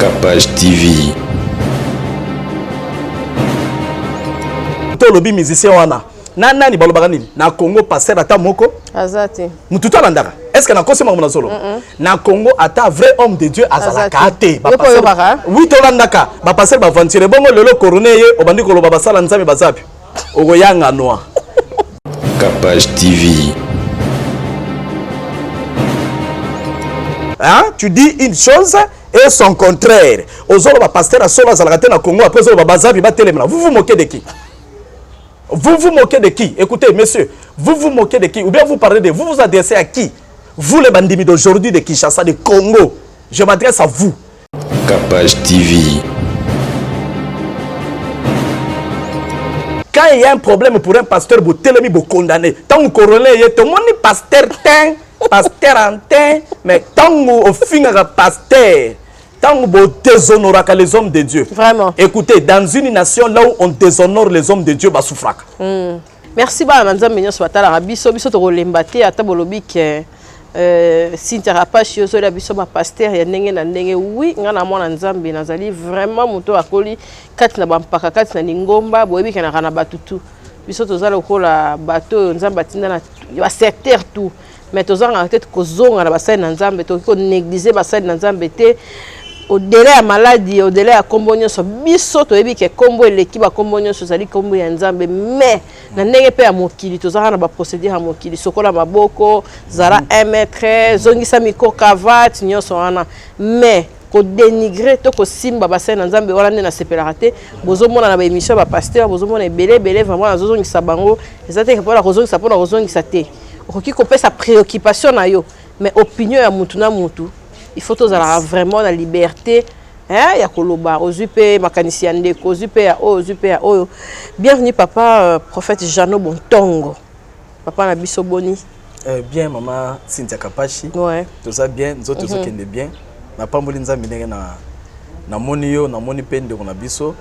Capage TV. To lobby musicien wana. Nani balobaka nini? Na Congo passer ata moko? Azati. Mututo landaka. Est-ce que na kosema mona solo? Na Congo ata vrai homme de Dieu azalaka ate. Ba passer. Oui to landaka. Ba passer ba ventire bongo lelo coroné ye obandi ko loba basala nzambe bazapi. Ogoyanga noa. Capage TV. Hein? Tu dis une chose et son contraire. Ozolo ba pasteur a solo azalaka na Congo après ozolo ba bazapi ba telemena. Vous vous moquez de qui? Vous vous moquez de qui? Écoutez, monsieur, vous vous moquez de qui? Ou bien vous parlez de... Vous vous adressez à qui? Vous, les bandits d'aujourd'hui de Kinshasa, de Congo. Je m'adresse à vous. Capage TV. Quand il y a un problème pour un pasteur, vous télémi, vous condamnez. Tant que vous coronez, tout le monde est pasteur, pasteur en teint, mais tant que vous finissez pasteur, tant que vous déshonorez les hommes de Dieu. Vraiment. Écoutez, dans une nation là où on déshonore les hommes de Dieu, bah souffraka. Merci ba manza menyo swatala rabiso biso to lembate ata bolobi ke Capage yozo la biso ba pasteur ya ndenge na ndenge oui ngana mwana nzambe nazali vraiment moto akoli kati na bampaka kati na ningomba boyebi ke na kana batutu biso to zala kola bato nzambe atinda na ba secteur tout mais to zanga tete ko zonga na basali na nzambe to ko négliger basali na nzambe te au-delà ya maladie, au-delà ya kombo nyonso biso toyebi ke kombo eleki ba kombo nyonso zali kombo ya nzambe mais na ndenge pe ya mokili tozaka na ba procédure ya mokili sokola maboko zara 1 mètre zongisa miko cravate nyonso wana mais ko dénigrer to ko simba basali na nzambe wana na sepelaka te bozomona na ba émission ba pasteur bozomona ebele vraiment na zozongisa bango ezate ke pona kozongisa te okoki kopesa préoccupation na yo mais opinion ya mutu na mutu il faut tous avoir vraiment la liberté hein ya koloba ozupe makanisi ndeko ozupe ya oyo bienvenue papa prophète Jano Bontongo papa na biso boni bien maman Cynthia Kapashi ouais tout ça bien nous autres qui bien na pamboli nzambe ndenge na moni yo na moni pende na biso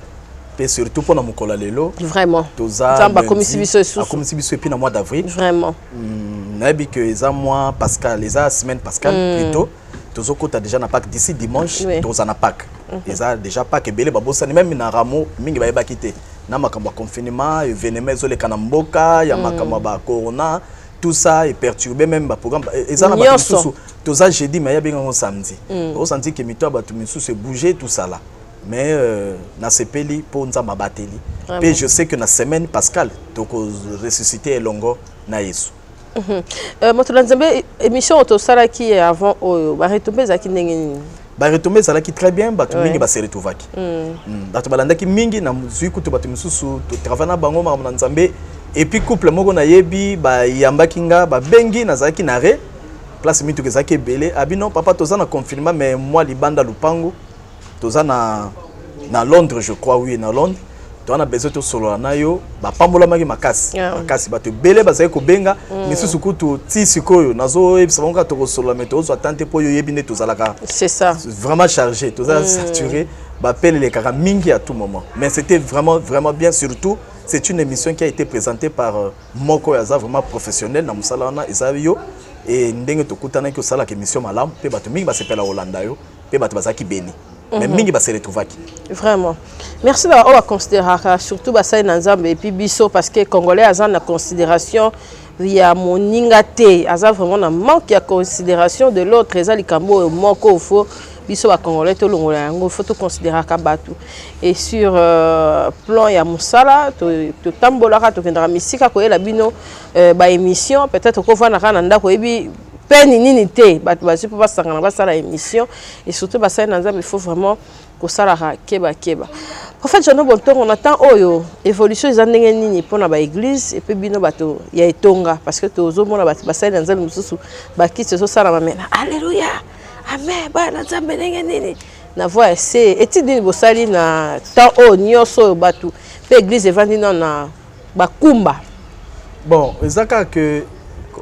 et surtout pour na mukola lelo vraiment nzamba komisi biso et puis na mois d'avril vraiment na bi que eza mois Pascal les semaine Pascal plutôt tozokota déjà na Pâques d'ici dimanche tozana Pâques eza déjà Pâques ebele babosani même na ramo mingi ba bakite na makambo confinement événement ezoleka na mboka ya makambo ba corona tout ça est perturbé même ba programme eza na ba susu toza jeudi mais ya benga samedi on sentit que mito ba tout se bouger tout ça là mais na sepeli pour nzamba bateli et je sais que na semaine Pascal toko ressusciter elongo na Yesu. Motolanzambe émission autosalaki avant ba retomber zaki ndenge ba retomber zalaki très bien bato mingi ba se retrouvaki bato balandaki mingi na muzui kutu bato misusu to travailler na bango ma nzambe et puis couple moko na yebi ba yambaki nga ba bengi na zaki na re place mitu ke zaki belé abino papa toza na confinement mais moi libanda lupango toza na Londres je crois oui na Londres on a besoin de solo na yo ba pambola maki makasi makasi bato belé bazali ko benga misusu kutu ti sikoyo nazo ebisa bango to ko solo meto zo attente po yo yebine to zalaka c'est ça vraiment chargé to za saturé ba pele les kaka mingi à tout moment mais c'était vraiment bien surtout c'est une émission qui a été présentée par Moko Yaza vraiment professionnel na musala na Isayo et ndenge to kutana ki sala émission malam pe bato mingi ba sepela Holanda yo pe bato bazaki beni mais mingi ba se retrouvaki vraiment merci ba on va considérer surtout ba ça na nzambe et puis biso parce que congolais azan na considération via moninga te azan vraiment na manque ya considération de l'autre ezali kambo moko fo biso ba congolais to longola yango faut to considérer ka batu et sur plan ya musala to tambola to kendra misika ko ela bino ba émission peut-être ko vana kana ndako ebi peine nini te bato bazi po basangana basala émission et surtout basala na nzambe il faut vraiment ko sala keba prophète Jano Bontongo on attend oyo évolution za ndenge nini pona ba église et puis bino bato ya etonga parce que tozo mona bato basala na nzambe mususu bakitse so sala mamena alléluia amen ba na nzambe ndenge nini na voix c'est etidi bosali na temps o nyoso bato pe église evandi na bakumba bon ezaka que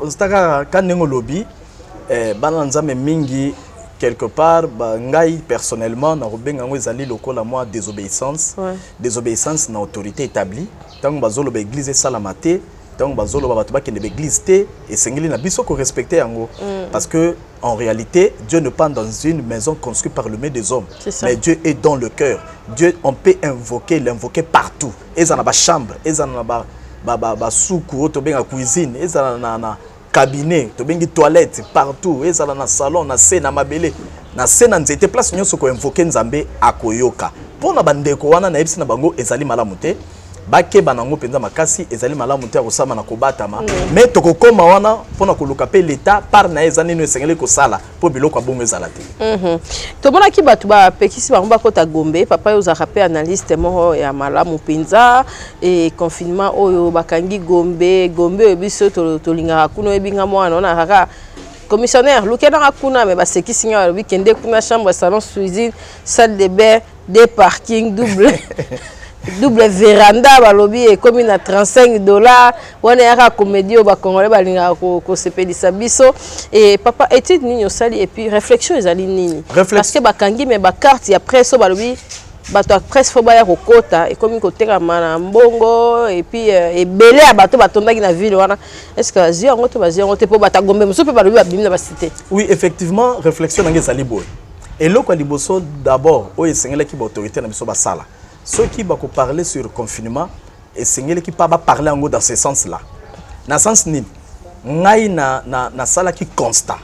Ostaka kanengo lobby bana nzambe mingi quelque part ba ngai personnellement na robenga ngo ezali lokola moi désobéissance na autorité établie tant bazolo ba église salamate donc bazolo ba bato ba kende l'église té et sengeli na biso ko respecter yango parce que en réalité Dieu ne pas dans une maison construite par le main des hommes mais Dieu est dans le cœur. Dieu on peut l'invoquer partout. Ezana ba chambre, ezana ba soukou to benga cuisine, ezana na cabinet, to bengi toilette partout, ezana na salon, na scène na mabele, na scène nzete place nyonso ko invoquer Nzambe akoyoka. Pona bandeko wana na yebisi na bango ezali malamu te. Bake banango penza makasi ezali malamu te akosama na kobatama mais tokokoma wana pona koluka pe l'état par na ezani no esengeli kosala po biloko abongo ezala te. To mona ki batu ba pekisi bango bakota Gombe papa yo za rappel analyste mo ya malamu penza et confinement oyo bakangi Gombe biso to linga kuno ebinga mwana na kaka commissionnaire lukena hakuna mais basekisi nga weekend kuna chambre salon cuisine salle de bain des parking double véranda balobi et comme na $35 wana yaka comédie ba congolais balinga ko sepelisa biso et papa étude nini osali et puis réflexion ezali nini parce que bakangi mais ba carte ya presse balobi bato presse fo ba ya kokota et comme koteka mana mbongo et puis ebele ya bato batondaki na ville wana est-ce que zio ngoto bazio ngoto po bata Gombe muso pe balobi babimi na ba cité. Oui effectivement réflexion ngé ezali boy et loko liboso d'abord o esengela ki ba autorité na biso basala. Ceux qui vont parler sur le confinement et c'est qui pas parler en gros dans ce sens-là. Dans ce sens ni, na sala qui constat.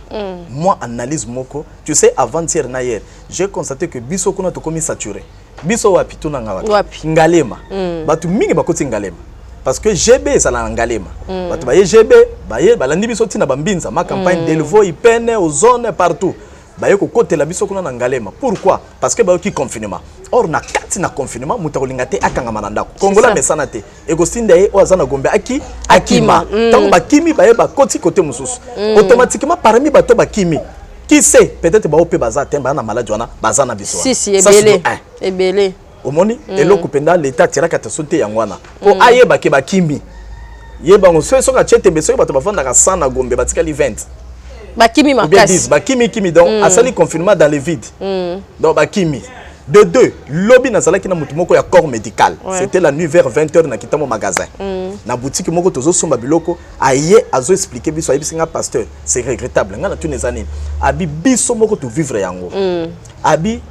Moi analyse moko. Tu sais avant-hier na hier, j'ai constaté que biso kuna to komi saturé. Biso wapi tu na ngawapi. Ngalema. Batu mingi bakoti ngalema. Parce que GB ça la ngalema. Batu baye GB, baye balandi biso tina bambinza ma campagne d'élevage ipene aux zones partout. Baye ko côté la biso kuna na ngalema. Pourquoi? Parce que bayo ki confinement. Or na kati na confinement mutakolinga te akanga manandako kongola mesana te ekostinda ye oazana Gombe akima tant bakimi baye ba koti côté mususu automatiquement parmi bato bakimi qui sait peut-être ba opé baza temba na maladie wana bazana biso si ebele omoni eloko penda l'état tiraka ta sauter yangwana po aye bake bakimi yeba ngo soka chete beso bato bafanda ka sana Gombe batikali 20 bakimi makasi bakimi donc asali confinement dans le vide donc bakimi. De deux, lobby nazalaki na mutu moko ya corps médical. C'était la nuit vers 20h na kitamo magasin. Na boutique moko tozo somba biloko aye azo expliquer biso ayi bisinga pasteur. C'est regrettable. Nga na tu nezani. Abi biso moko to vivre yango. Abi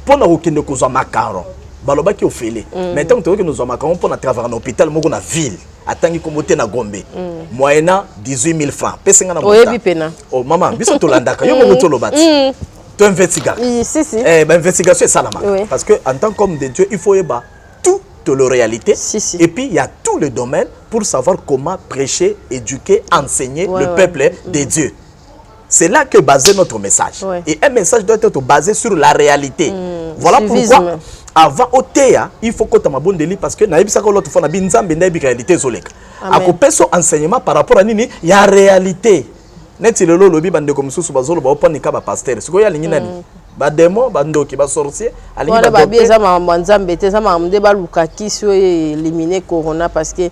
pona okende kozwa macaron. Balobaki ofele. Maintenant to okende kozwa macaron pona travailler na hôpital moko na ville. Atangi komote na Gombe. Moyena 18 000 francs. Pesenga na mota. Oh maman, biso to landaka. Yo moko to lobati. Investigation est ça là. Parce que en tant qu'homme de Dieu, il faut y avoir toute la réalité. Et puis il y a tous les domaines pour savoir comment prêcher, éduquer, enseigner le peuple de Dieu. C'est là que basé notre message. Et un message doit être basé sur la réalité. Voilà pourquoi avant OTEA, il faut que tu aies un bon délit parce que naibisa ko l'autre fois na binzambe na réalité zoleka. Akopeso enseignement par rapport à nini, il y a réalité. Neti lelo lobi bande comme sous bazolo ba opanika ba pasteur siko ya lingi nani ba demo ba ndoki ba sorcier alingi ba ba bieza ma nzambe te za ma mde ba lukaki so éliminer corona parce que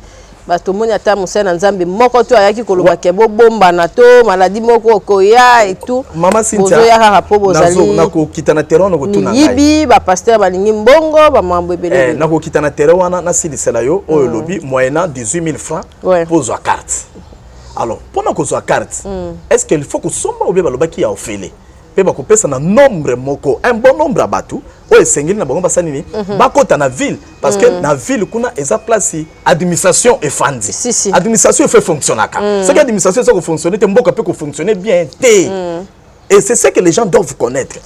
ba to moni ata musana nzambe moko to ayaki koloba ke bo bomba na to maladie moko koya et tout mama Cynthia ya rapo bozali na ko kitana terrain no tuna ngai yibi ba pasteur ba lingi mbongo ba mambo ebele na ko kitana terrain wana na silisela yo o lobi moyennant 18 000 francs pour zo carte. Alors, pendant qu'on soit carte, est-ce qu'il faut que somba ou bien balobaki a offert? Peba ko pesa na nombre moko, un bon nombre abatu, o esengeli na bango basanini, bakota na ville parce que na ville kuna eza place administration et fandi. Administration fait fonctionner ka. Ce que administration ça fonctionner, te mboka peut fonctionner bien té. Et c'est ce que les gens doivent connaître.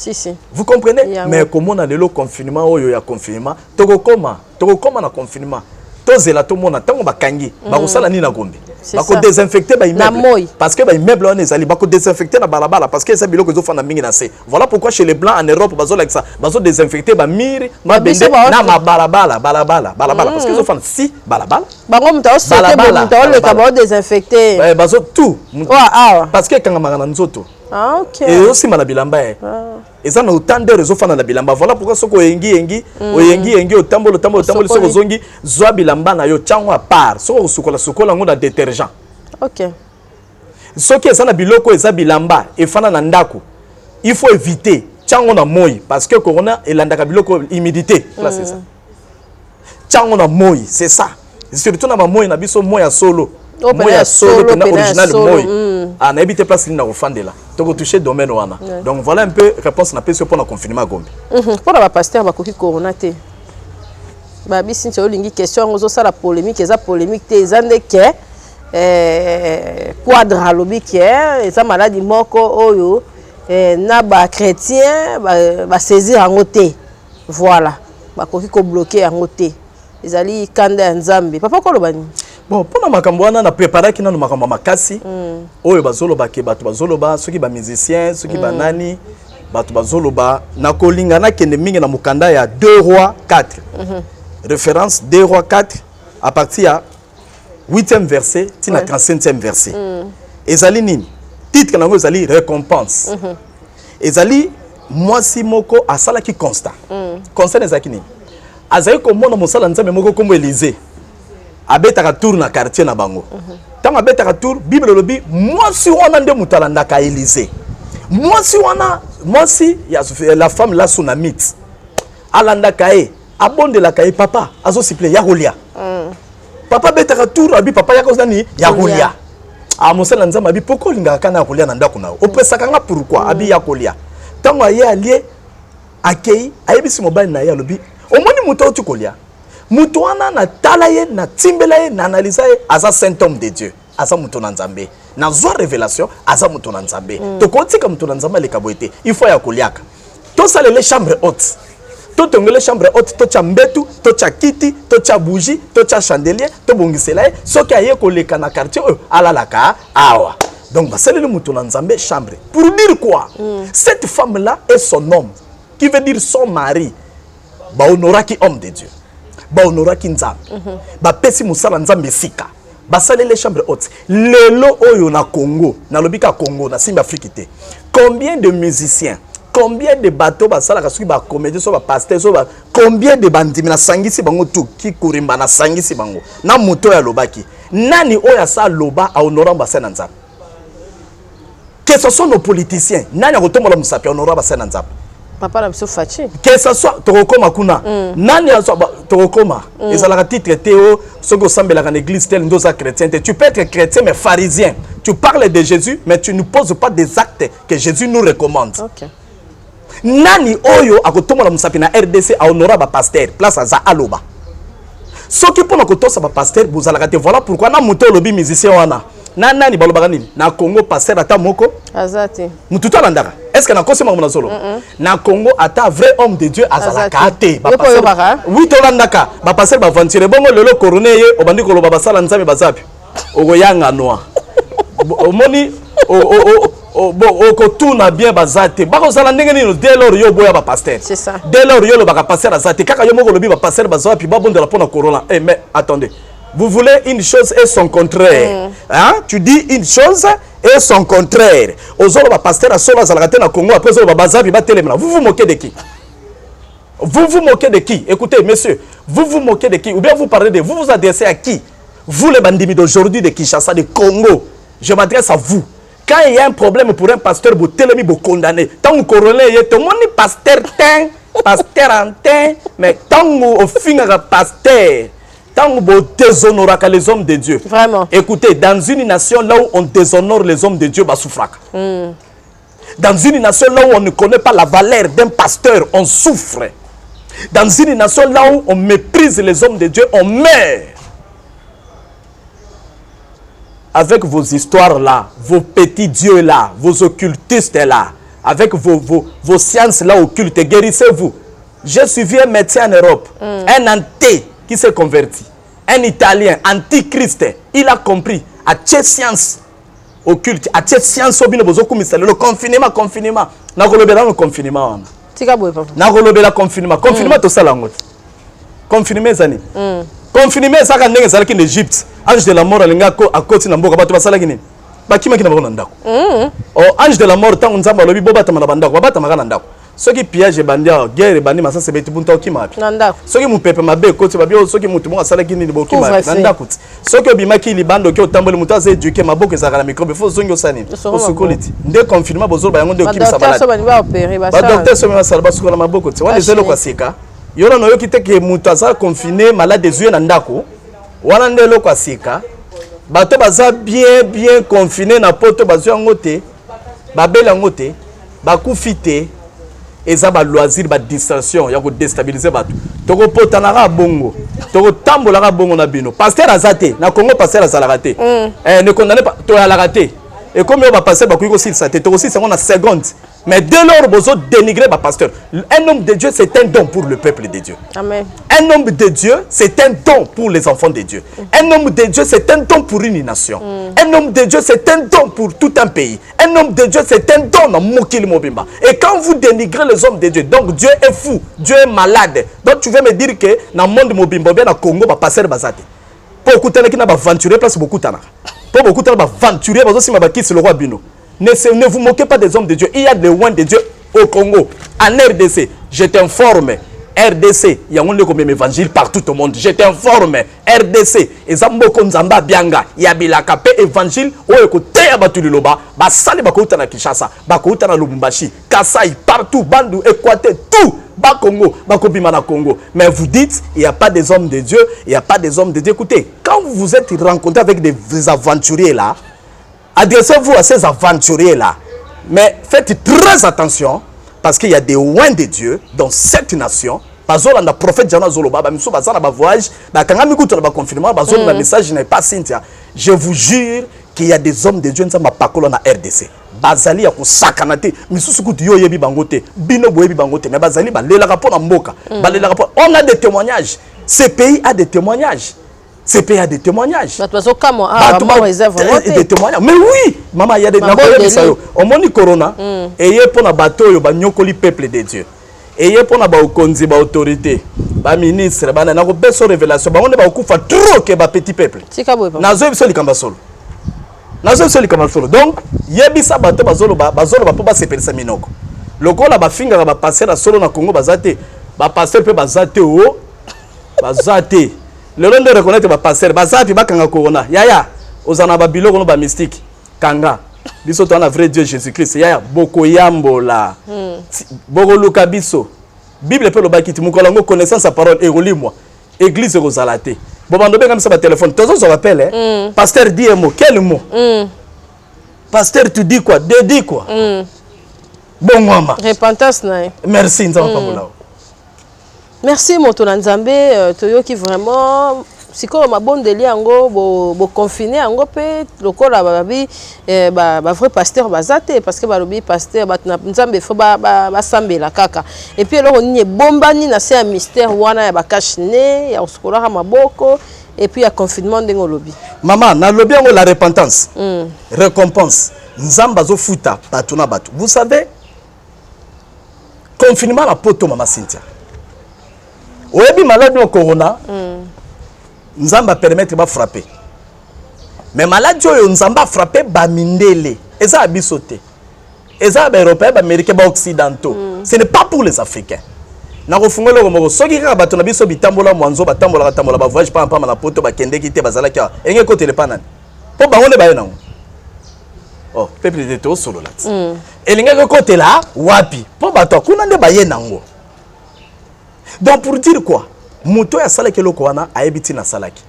Vous comprenez? Mais comment on a le confinement ou ya confinement, toko koma na confinement. Tozela to mona tango bakangi bakosala ni na Gombe bako désinfecter ba immeuble parce que ba immeuble on ezali bako désinfecter na balabala parce que ça biloko zo fana mingi na se. Voilà pourquoi chez les blancs en Europe bazo like ça bazo désinfecter ba mire ba bende na ma balabala parce que zo fana si balabala bango mta osete mta le ka ba désinfecter bazo tout parce que kanga magana nzoto OK et aussi mala bilamba et ça na autant de réseaux fana la bilamba. Voilà pourquoi soko yengi otambolo soko zongi zwa bilamba na yo chango à part soko sukola ngo na détergent. OK. Soki eza na biloko eza bilamba e fana na ndako. Il faut éviter chango na moi parce que corona elandaka biloko humidité. Là c'est ça. Chango na moi, c'est ça. Surtout na moi na biso moi ya solo. Moya solo, pena original moi. Ah, n'a évité place l'ina refandela. Donc toucher domaine wana. Donc voilà un peu réponse na pese pour na confirmer Gombe. Pour la pasteur ba koki coronaté. Ba bi sinti olingi question ozo sala polémique, eza polémique te ezande ke quadra lobi ke eza maladie moko oyo na ba chrétien ba saisir en té. Voilà. Ba koki ko bloquer en té. Ezali kanda ya Nzambe. Papa ko lobani. Bon, pour makambo wana na préparer ki na makambo makasi. Oyo bazoloba ke bato bazoloba soki ba musicien, soki ba nani, bato bazoloba na kolinga na kende mingi na mukanda ya 2 rois 4. Référence 2 rois 4 à partir ya 8e verset tina 35e verset. Ezali nini? Titre nango ezali récompense. Ezali mwasi moko asala ki constat. Constat ezaki nini? Azali komona mosala Nzambe moko kombo Élysée. Abetaka tour na quartier na bango. Tant abetaka tour, Bible lobi mwasi wana nde mutalanda ka Élysée. Mwasi wana, mwasi ya la femme la sunamite. Alanda kae, abonde la kae papa, azo siple ya rolia. Papa betaka tour, abi papa ya kozani ya rolia. A mosala Nzambe abi poko linga kana rolia na ndako na. Opesaka nga pourquoi abi ya rolia. Tango aye allié akei, ayebisi mobali na ya lobi. Omoni muto tu kolia. Mutu wana na talaye na timbelaye na analisaye aza saint homme de Dieu. Aza mutu na Nzambe. Na zwa révélation aza mutu na Nzambe. To kotika mutu na Nzambe le kaboete. Il faut ya koliaka. To sale les chambres hautes. To tongele chambre haute, to cha mbetu, to cha kiti, to cha bougie, to cha chandelier, to bongiselaye. Soki aye koleka na quartier alalaka awa. Donc basale le mutu na Nzambe chambre. Pour dire quoi? Cette femme là est son homme, qui veut dire son mari. Ba honoraki homme de Dieu. Ba honoraki Nzambe. Ba pesi musala Nzambe sika. Ba sale les chambres hautes. Lelo oyo na Congo, na lobika Congo, na Simba Afrique. Combien de musiciens, combien de bateaux ba sala kasuki ba comédie so ba pasteur so ba combien de bandimi na sangisi bango tu ki kurimba na sangisi bango. Na moto ya lobaki. Nani oya sa loba a honorant ba sana Nzambe. Que ce soit nos politiciens, nani a kotombola musapi honorant ba sana Nzambe. Papa na biso fachi. Que ce soit Torokoma Kuna. Nani a Torokoma. Ils ont la titre Théo, ce que semble la église telle nous a chrétien. Tu peux être chrétien mais pharisien. Tu parles de Jésus mais tu ne poses pas des actes que Jésus nous recommande. OK. Nani oyo akotomola musapi na RDC a honorer ba pasteur place à za aloba. Ce qui pour nakotosa ba pasteur bozala te voilà pourquoi na muto lobi musicien wana. Na nani balobaka nini na Congo pasteur ata moko Azati. mututa landaka. Est-ce que na kosema mona solo na Congo ata vrai homme de Dieu azala kate ba pasteur oui to landaka ba pasteur ba ventire bongo lelo coroner ye obandi ko loba basala Nzambe bazapi okoyanga noa omoni ko tuna bien bazate bako sala ndenge nini dès lors yo boya ba pasteur c'est ça dès lors yo lo ba pasteur azate kaka yo moko lobi ba pasteur bazapi ba bonde la pona corona mais attendez. Vous voulez une chose et son contraire. Hein? Tu dis une chose et son contraire. Aux autres, pasteur à Sola Zalagate na Congo, après ça, bazabi ba télémena. Vous vous moquez de qui? Vous vous moquez de qui? Écoutez, monsieur, vous vous moquez de qui? Ou bien vous parlez de vous vous adressez à qui? Vous les bandits d'aujourd'hui de Kinshasa, de Congo. Je m'adresse à vous. Quand il y a un problème pour un pasteur, vous télémi vous condamnez. Tant que coroner, tout le monde est pasteur, pasteur en teint, mais tant que au fin pasteur. Tant qu'on déshonore les hommes de Dieu. Vraiment. Écoutez, dans une nation là où on déshonore les hommes de Dieu, bah souffre. Dans une nation là où on ne connaît pas la valeur d'un pasteur, on souffre. Dans une nation là où on méprise les hommes de Dieu, on meurt. Avec vos histoires là, vos petits dieux là, vos occultistes là, avec vos sciences là occultes, guérissez-vous. J'ai suivi un médecin en Europe, un anté qui s'est converti, un Italien, antichrist, il a compris, à cette science occulte, à cette science le confinement, na kolobela le confinement. Tika boye papa. Na kolobela confinement to sala ngot. Confinement zani. Confinement ça ndenge zalaki en Égypte. Ange de la mort alinga ko akoti na mboka bato basala kini. Bakima kina bakona ndako. Oh ange de la mort tant nzamba lobi bobata na bandako, babata makana ndako. Ceux qui piègent bandia guerre bandi masa sebeti bunta okimapi nandako soki mupepe mabe koti babio soki mutu mo asala kini liboki mapi nandako soki obimaki libando ki otamboli mutu aze éduquer maboko ezaka na microbe faut zongi osani osukoliti nde confinement bozoba yango nde okimisa malade ba docteur so mema salba sukola maboko ti wana zelo kwa sika yona no yoki te ke mutu asa confiné malade ezue na ndako wana nde lo kwa sika bato baza bien confiné na poto bazo yango te babela yango te bakufi te eza ba loisir ba distraction ya ko déstabiliser bato toko potana ka bongo toko tambola ka bongo na bino pasteur azate na Congo pasteur azalaka te ne condamnez pas to ya la raté et comme on va passer ba kuiko sil sa te toko sil ça na seconde mais dès lors bozo dénigrer ba pasteur. Un homme de Dieu c'est un don pour le peuple de Dieu. Amen. Un homme de Dieu c'est un don pour les enfants de Dieu. Un homme de Dieu c'est un don pour une nation. Un homme de Dieu c'est un don pour tout un pays. Un homme de Dieu c'est un don dans Mokili Mobimba. Et quand vous dénigrez les hommes de Dieu, donc Dieu est fou, Dieu est malade. Donc tu veux me dire que dans le monde Mobimba bien na Congo ba passer bazate. Pour écouter qui n'a pas aventuré place beaucoup tana. Pour beaucoup tana ba aventuré bazo si ma bakis le roi Bino. Ne vous moquez pas des hommes de Dieu. Il y a des loin de Dieu au Congo, en RDC. Je t'informe. RDC, il y a un évangile partout au monde. Je t'informe. RDC, et Zamboko Nzamba Bianga, il y a Bilakape évangile, ou écoute, Abatuliloba, Basali Bakouta na Kinshasa, Bakouta na Lubumbashi, Kasai, partout, Bandou, Équateur, tout. Bas Congo, Bakobima na Congo. Mais vous dites, il n'y a pas des hommes de Dieu, il n'y a pas des hommes de Dieu. Écoutez, quand vous vous êtes rencontrés avec des aventuriers là, adressez-vous à ces aventuriers-là. Mais faites très attention, parce qu'il y a des loin de Dieu dans cette nation. Bazola na prophète Jana Zoloba, bamiso bazana ba voyage, ba kangami kuto na ba confinement, bazola na message n'est pas Cynthia. Je vous jure qu'il y a des hommes de Dieu nzamba pakolo na RDC. Bazali ya ko sakanate, misusu kutu yo yebi bangote, bino boyebi bangote, mais bazali ba lelaka pona mboka, ba lelaka pona. On a des témoignages. Ce pays a des témoignages. Ce pays a des témoignages. Des témoignages. Mais oui, maman, il y a des témoignages. On m'a dit corona. Et il y a pour na bateau, il y a le peuple de Dieu. Et il y a pour na ba konzi ba autorité, ba ministre, ba na ko beso révélation. Ba on ba ko fa trop que ba petit peuple. Nazo biso likamba solo. Nazo biso likamba solo. Donc, yebisa bateau bazolo ba po ba sepelisa minoko. Lokola ba finga ba passer na solo na Congo bazate, ba passer pe bazate o, bazate. Le long de reconnaître ma pasteur, bazapi bakanga corona. Yaya, ozana ba biloko no ba mystique. Kanga. Biso to na vrai Dieu Jésus-Christ. Yaya, boko yambola. Boko luka biso. Bible pe lo bakiti mukola ngo connaissance sa parole et relis-moi. Église rozalate. Bobando benga misa ba téléphone. Tozo zo appelle pasteur dit un mot. Quel mot? Pasteur tu dis quoi? De dis quoi? Bon mama. Repentance na. Merci nzamba pamula. Merci moto na Nzambe toyoki vraiment siko mabondeli yango bo confiner yango pe lokola babi ba vrai pasteur bazate parce que balobi pasteur batna Nzambe fo ba sambela kaka et puis alors on y bombani na c'est un mystère wana ya bakashine ya oskola maboko et puis ya confinement ndengo lobi maman na lobi yango la repentance récompense Nzamba zo futa batuna batu vous savez confinement la poto mama Cynthia. Oyebi malade au corona, Nzamba permettre de frapper. Mais malade oyo Nzamba frapper ba mindele, eza abisote. Eza ba européen, ba américain, ba occidentaux. Ce n'est pas pour les africains. Na kofungola ko moko soki ka bato na biso bitambola mwanzo batambola ba voyage pa na poto ba kende kite bazala ka. Enge ko téléphone. Po ba ngone ba yena. Oh, peuple de to solo lati. Elinga ko côté là, wapi. Po bato kuna nde ba yena ngo. Donc pour dire quoi, Mouto et Salaki Lokoana a habité na Salaki.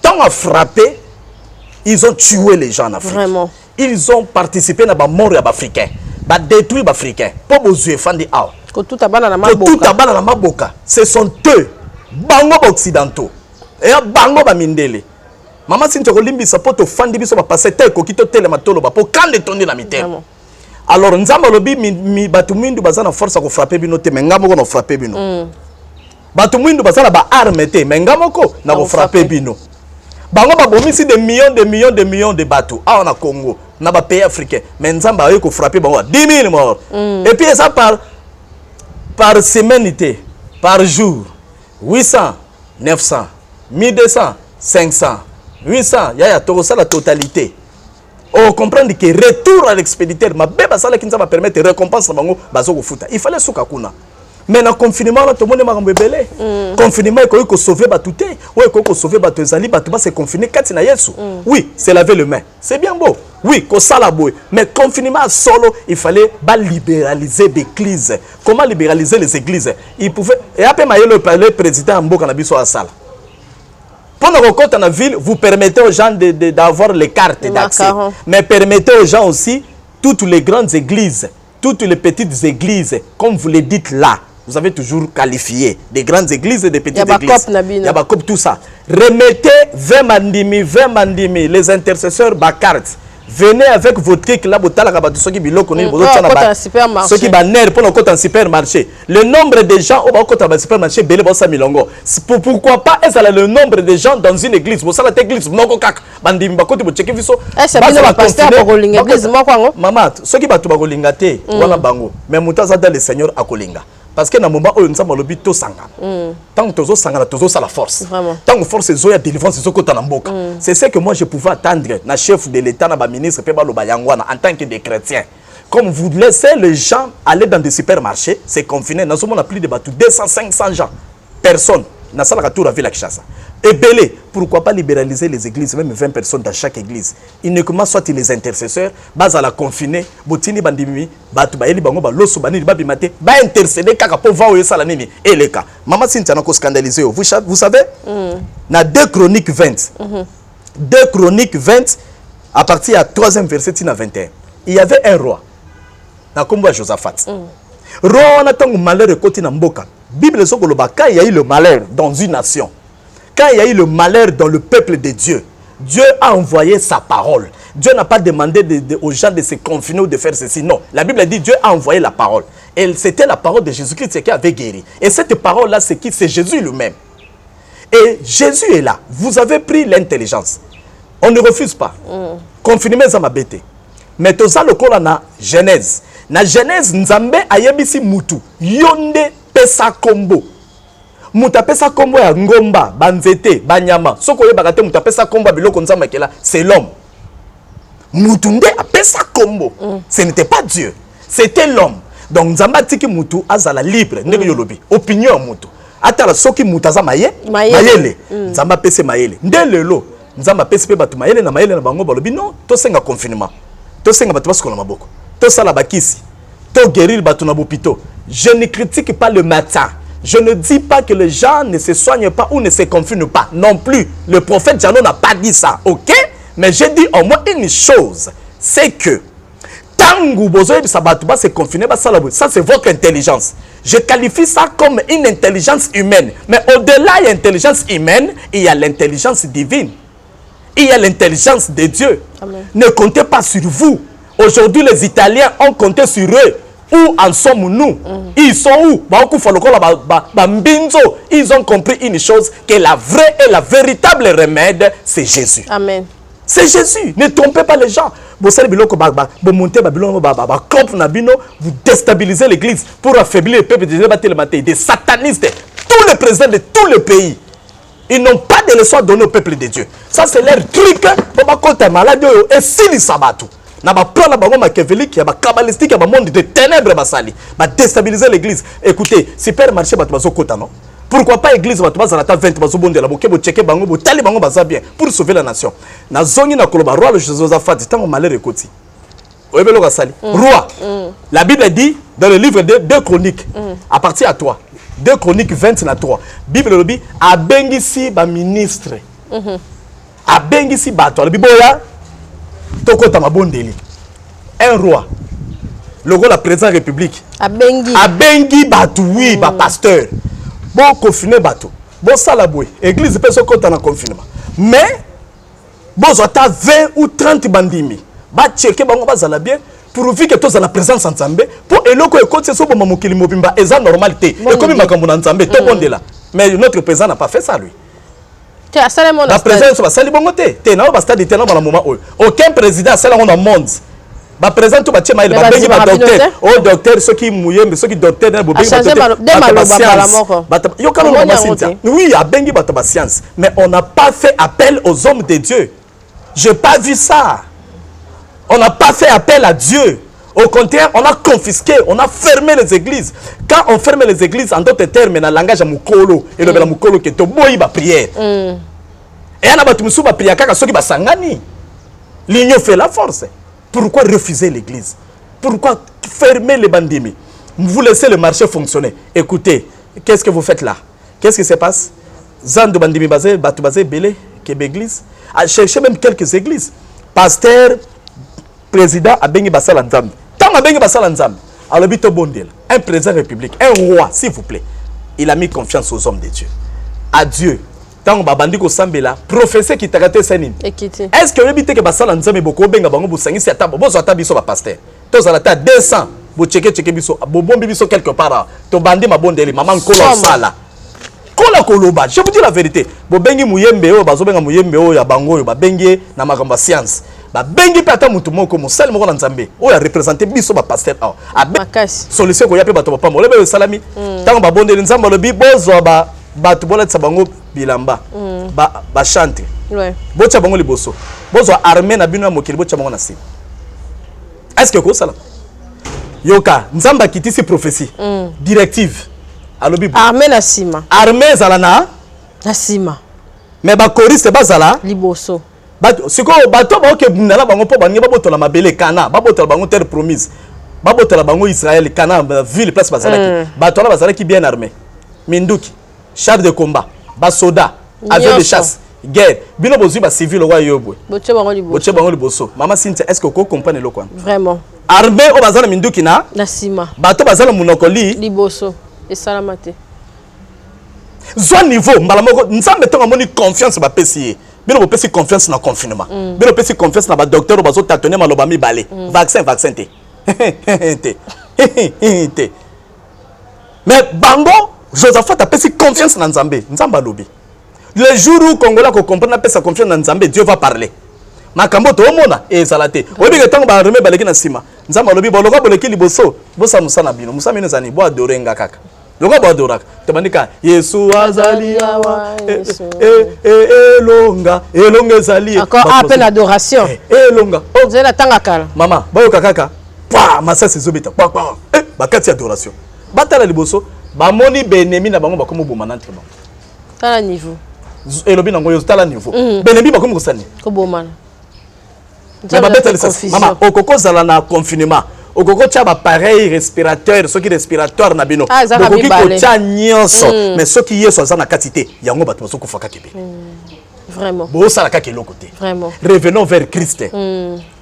Tant à frapper, ils ont tué les gens en Afrique. Vraiment. Ils ont participé à la mort des Africains, à détruire les Africains. Pour vous fandi ao. Que tout a bana na maboka. Tout a bana na maboka. Ce sont eux, bango occidentaux, et bango ba mindele. Maman Cynthia Kolimbi sa poto fandi biso ba passer tel ko kito tele matolo ba pour quand détonner la mité. Alors Nzamba lobi mi batu mwindu bazana force ko frapper bino te mengamo ko no frapper bino. Batu mwindu bazana ba arme te mengamo ko na ko frapper bino. Bango ba bomisi des millions de bateaux ah na Congo na ba pays africain mais Nzamba ayo ko frapper bango 10 000 morts. Et puis ça par semaine par jour 800 900 1200 500 800 yaya to ça la totalité. On comprend que retour à l'expéditeur, ma bébé ça qui nous va permettre récompense bango bazoko futa. Il fallait souka kuna. Mais dans confinement là tout le monde m'a mbebele. Confinement il faut sauver batouté, ouais il faut sauver batozali batuba se confiner kati na Yesu. Oui, c'est laver les mains. C'est bien beau. Oui, ko sala boy. Mais confinement solo, il fallait libéraliser l'église. Comment libéraliser les églises? Il pouvait et après le président Mboka na biso a sala. Pendant que quand on a ville, vous permettez aux gens d'avoir les cartes d'accès. Mais permettez aux gens aussi, toutes les grandes églises, toutes les petites églises, comme vous le dites là, vous avez toujours qualifié des grandes églises et des petites églises. Il y a tout ça. Remettez 20 mandimi, les intercesseurs, ma carte. Venez avec vos trucs là, ceux qui en supermarché. Le nombre de gens au supermarché, pourquoi pas le nombre de gens dans une église? Maman, ceux qui battent mais le Seigneur a kolinga. Parce que dans le moment où nous avons le sanga. Tant que nous avons la force. Tant que force est la délivrance, c'est ce que moi je pouvais attendre na chef de l'État, na ministre, en tant que des chrétiens. Comme vous laissez les gens aller dans des supermarchés, c'est confiné. Nous avons plus de 200-500 gens. Personne. Dans la tour à Ville Kinshasa. Et belé, pourquoi pas libéraliser les églises, même 20 personnes dans chaque église. Uniquement soit les intercesseurs, bas à la confiner, botini bandimi, batu baeli bango ba loso bani ba bimate, ba intercéder kaka pour voir ça la nini et les cas. Maman Cynthia n'a pas scandalisé. Vous savez, na 2 Chroniques 20. 2 Chroniques 20 à partir du 3e verset à 21. Il y avait un roi. Na kombo Josaphat. Roi on attend malheur côté na mboka. Bible quand il y a eu le malheur dans une nation, quand il y a eu le malheur dans le peuple de Dieu, Dieu a envoyé sa parole. Dieu n'a pas demandé aux gens de se confiner ou de faire ceci. Non, la Bible dit Dieu a envoyé la parole. Et c'était la parole de Jésus-Christ qui avait guéri. Et cette parole-là, c'est qui? C'est Jésus lui-même. Et Jésus est là. Vous avez pris l'intelligence. On ne refuse pas. Confinement, ça m'a bêté. Mais tout ça, le col na Genèse. Na Genèse, Nzambe ayebisi mutu. Yonde pesa kombo. Muta pesa kombo ya ngomba, banzete, banyama. Soko ye bagate muta pesa kombo biloko nzamba kela, c'est l'homme. Mutunde a pesa kombo. Ce n'était pas Dieu, c'était l'homme. Donc nzamba tiki mutu azala libre, ndenge yolobi. Opinion mutu. Atala soki muta za mayele. Nzamba pese mayele. Ndelelo, nzamba pese pe batu mayele na bango balobi non, to senga confinement. To senga batu basko na maboko. To sala bakisi. To guérir batu na bopito. Je ne critique pas le matin. Je ne dis pas que les gens ne se soignent pas ou ne se confinent pas. Non plus. Le prophète Janon n'a pas dit ça. Ok? Mais j'ai dit au moins une chose. C'est que Tangu Bozoé de Sabatouba se confiner, ça c'est votre intelligence. Je qualifie ça comme une intelligence humaine. Mais au-delà de l'intelligence humaine, il y a l'intelligence divine. Il y a l'intelligence de Dieu. Amen. Ne comptez pas sur vous. Aujourd'hui, les Italiens ont compté sur eux. Où en sommes-nous? Ils sont où? Ils ont compris une chose, que la vraie et la véritable remède, c'est Jésus. Amen. C'est Jésus. Ne trompez pas les gens. Vous déstabilisez l'église pour affaiblir le peuple des satanistes. Tous les présidents de tous les pays. Ils n'ont pas de leçon à donner au peuple de Dieu. Ça, c'est leur truc. Et si les sabatou. Na ba plan la bango machiavélique, ya ba kabbalistique, ya ba monde de ténèbres basali, ba déstabiliser l'église. Écoutez, supermarché ba bazo kota non. Pourquoi pas église ba baza la ta 20 bazo bonde la boke bo checker bango bo tali bango baza bien pour sauver la nation. Na zongi na koloba roi le Josaphat tango malheur ekoti. Oyebelo ka sali. Roi. La Bible dit dans le livre de 2 Chroniques à partir à toi. 2 Chroniques 20 na 3. Bible le dit abengisi ba ministre. Abengisi ba to. La Bible ya un roi, le roi de la présidente République, Abengi Batoui, ba pasteur, bon confiné Batou, bon salaboué, église peut se compter en confinement. Mais, bon, j'attends 20 ou 30 bandimi, ba checker bango bazala bien, pour vivre que tous à la présence en Zambé, pour eloko et côté so maman qui limobimba, et ça normalité, et comme makambo en Zambé, tout le monde est là. Mais notre président n'a pas fait ça lui. La présidence va salir bongo te na ba stade tena na moment aucun président sala on a monde ba président to ba chema il ba bengi ba docteur oh docteur ceux qui mouillé ceux qui docteur na bo bengi ba yo kalo na Cynthia oui a bengi ba ta science mais on n'a pas fait appel aux hommes de Dieu. J'ai pas vu ça. On n'a pas fait appel à Dieu. Au contraire, on a confisqué, on a fermé les églises. Quand on ferme les églises, en d'autres termes, dans le langage mukolo, et le mukolo qui est au boy ba prière. Et on a battu musu ba prière kaka soki ba sangani. L'union fait la force. Pourquoi refuser l'église? Pourquoi fermer les bandimi? Vous laissez le marché fonctionner. Écoutez, qu'est-ce que vous faites là? Qu'est-ce qui se passe? Zando bandimi basé batu basé belé Québec église a cherché même quelques églises pasteur président a bengi basala nzambe tant a bengi basala nzambe alors bito bondel un président république un roi s'il vous plaît il a mis confiance aux hommes de Dieu à Dieu tant babandi ko sambela professeur qui takate sanini est-ce que lebite ke basala nzambe boko benga bango busangisi ata bozo ata biso ba pasteur tozala ta 200 bo cheke biso bo bombi biso quelque part to bandi mabondeli maman nkolo sala kola koloba je vous dis la vérité bo bengi muyembe o bazo benga muyembe o ya bango yo ba bengi na makambo science ba bengi pe ata mutu moko musali moko na nzambe o ya représenter biso ba pasteur makasi solution ko ya pe bato ba pamba lebe salami tango ba bondeli nzambe lobi bozo ba bato bola tsa bango bilamba ba chante ouais bocha bango liboso bozo armée na bino ya mokili bocha bango na sima est-ce que ko sala yoka nzamba kitisi prophétie directive alobi armée na sima armée zala na sima mais ba choriste bazala liboso bato siko bato ba ke bundala bango po bangi babotola mabele kana babotola bango terre promise babotola bango Israël kana ville place bazala ki bato la bazala ki bien armé minduki char de combat ba soda avion de chasse guerre bino bozui ba civil wa yobwe boche bango liboso mama Cynthia est-ce que ko comprendre le quoi vraiment armée o bazala minduki na sima bato bazala munokoli liboso et salamate zwa niveau mbala moko nzambe tonga moni confiance ba pesi bino bo pesi confiance na confinement bino pesi confiance na ba docteur bazo tâtonner maloba mi balé vaccin te mais bango Josaphat a pesi confiance na nzambe nzamba lobi le jour où Congolais ko comprendre na pesa confiance na nzambe Dieu va parler makambo to mona ezalate obi ke tango ba remet baleki na sima nzamba lobi boloka boleki liboso bosa musana bino musamino zani bo adorenga kaka loka bo adoraka tebandika Yesu azali awa elonga ezali encore appel adoration elonga oh zela tanga kala mama bayoka kaka pa masasi zobita pa bakati adoration batala liboso bamoni benemi na bango bakomo boma na entre bango tala niveau elobi nango yo tala niveau benemi bakomo kosani ko boma mama okoko zala na confinement okoko tia ba pareil respirateur soki respiratoire na bino bokoki kotia nyonso mais soki yeso aza na kati te yango bato bazokufaka kebe vraiment bosala kaka eloko te vraiment revenons vers Christ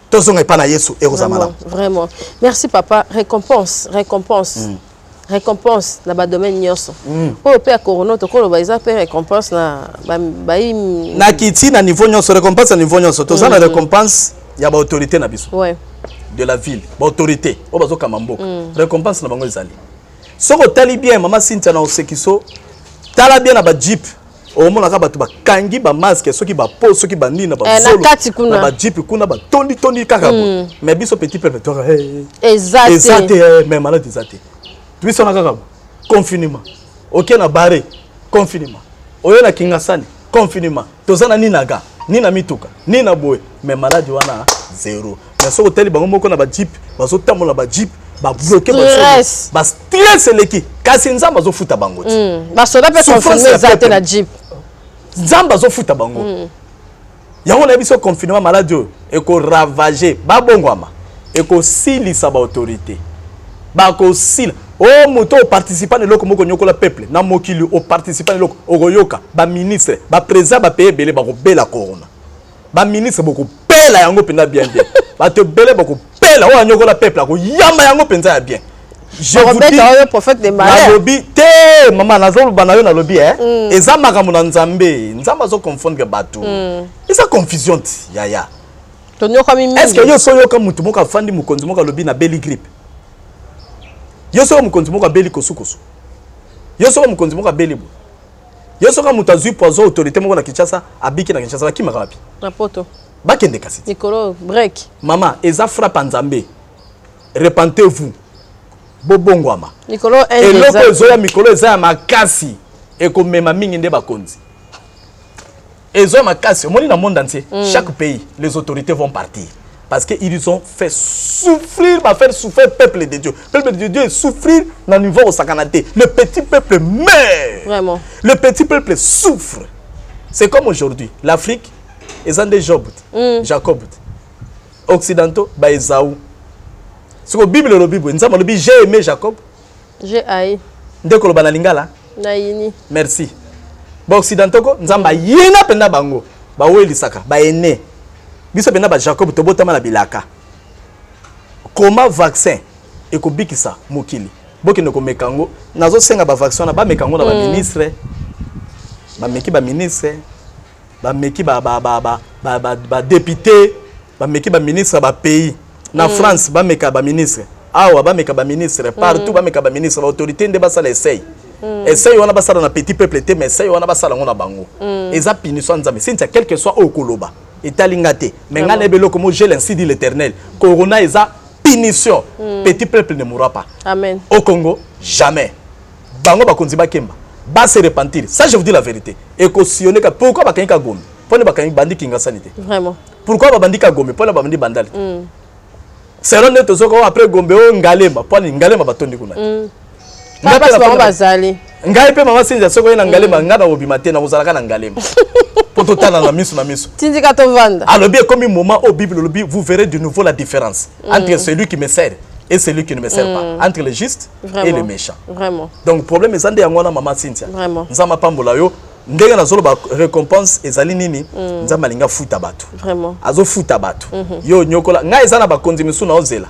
tozonga epa na yesu ekozamala vraiment merci papa récompense na ba domaine nyonso oyo pe ya corona to koloba eza pe récompense na na kiti na niveau nyonso récompense na niveau nyonso toza na récompense ya ba autorité na biso ouais de la ville ba autorité o bazo kamamboka récompense na bango ezali soko tali bien mama Cynthia na osekiso tala bien na ba jeep o mona ka bato bakangi ba masque soki ba po soki ba nina ba solo na ba jeep kuna ba tondi kaka mais biso petit peuple to exact mais malade exact biso na kaka confinement ok na barre confinement oyo na kingasani confinement tozana ninaga nina mituka nina boy mais maladie wana zéro mais soko teli bango moko na ba jeep bazo tamola ba jeep ba bloquer ba stress eleki kasi nzamba zo futa bango ti ba soda pe confinement zate na jeep nzamba zo futa bango yango na biso confinement maladie eko ravager ba bongwama eko silisa ba autorité ba ko sila o moto participant de loko moko nyokola peuple na mokili o participant de loko okoyoka ba ministre ba président ba payer belé ba ko bela corona ba ministre boko pela yango penda bien ba te belé boko pela o nyokola peuple ko yamba yango penza ya bien je vous dis le prophète de malheur lobby te mama nazo bana yo na lobby eza makambo na nzambe zo confondre bato eza confusion ya tonyo kwa mimi est-ce que yo soyo ka mutu moko afandi mukonzi moko lobby na belly grippe yoso mukonzi moko abeli kosukosu yoso mukonzi moko abeli bo yoso ka mutazui pozo autorité moko na Kinshasa abiki na Kinshasa bakima kapi na poto bakende kasi Nicolo break mama eza frappe nzambe repentez-vous bobongwama Nicolo eloko ezoya mikolo eza ya makasi ekomema mingi nde bakonzi ezoya makasi omoni na monde entier chaque pays les autorités vont partir parce qu'ils ont fait souffrir, faire souffrir le peuple de Dieu. Le peuple de Dieu est souffrir dans le niveau au sakanaté. Le petit peuple meurt. Vraiment. Le petit peuple souffre. C'est comme aujourd'hui. L'Afrique, ils ont des Job, Jacob. Occidentaux, Esaü. C'est la Bible, le Bible. J'ai aimé Jacob. J'ai haï. Ndeko lo banalingala. Naïni. Merci. ba occidentaux ko nzamba yena penda bango ba welisaka ba ene biso penda ba Jacob tobotama na bilaka comment vaccin ekobikisa mokili bokende ko mekango nazo senga ba vaccin na ba mekango na ba ministre ba meki ba ministre ba meki ba député ba meki ba ministre ba pays na France ba meka ba ministre awa ba meka ba ministre partout ba meka ba ministre ba autorité nde ba sala essaye essaye wana ba sala na petit peuple te mais essaye wana ba sala ngona bango eza punition nzambe sinta quel que soit okoloba etalingate mais ngana ebelo comme j'ai l'ainsi dit l'Éternel corona eza punition petit peuple ne mourra pas amen au Congo jamais bango bakonzi bakemba ba se repentir ça je vous dis la vérité et cautionner ka pourquoi bakanga Gombe pour ne bakanga bandi kinga sanité vraiment pourquoi babandi ka Gombe pour ne bandi bandali selon ne tozoko après Gombe o Ngalemba pour ni Ngalemba batondi kuna Papa bango bazali ngai pe mama sinja soko na Ngalemba ngana obima te na kozalaka na Ngalemba pour totala na miso na miso tindika to vanda alors bien comme un moment au Bible le Bible vous verrez de nouveau la différence entre celui qui me sert et celui qui ne me sert pas entre le juste et le méchant vraiment donc problème ezande yango na mama Cynthia vraiment nzama pambola yo ndenge na zolo ba récompense ezali nini nzama linga futa bato vraiment azo futa bato yo nyokola nga ezana ba konzi misu na ozela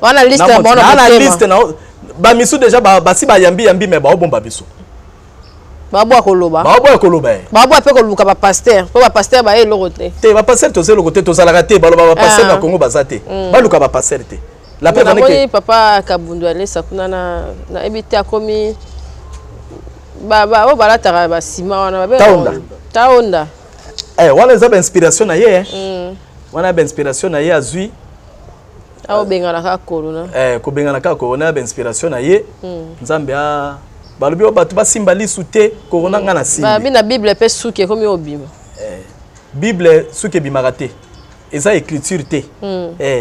wana liste ya bona na liste na ba misu déjà basi ba yambi mais ba obomba biso babo akoloba babo ape koluka ba pasteur po ba pasteur ba eloko te ba pasteur tozelo côté tozalaka te baloba ba pasteur na Congo bazate baluka ba pasteur te la paix que papa Kabundu alesa kuna na ebite akomi ba o balataka ba sima wana ba taonda wana za ba inspiration na ye wana ba inspiration na ye azui awo bengana ka corona ko bengana ka corona ba inspiration na ye nzambe a balobi bato basimba lisu te corona nga na simba ba na bible pe suki komi obima bible suki bimaka te eza écriture te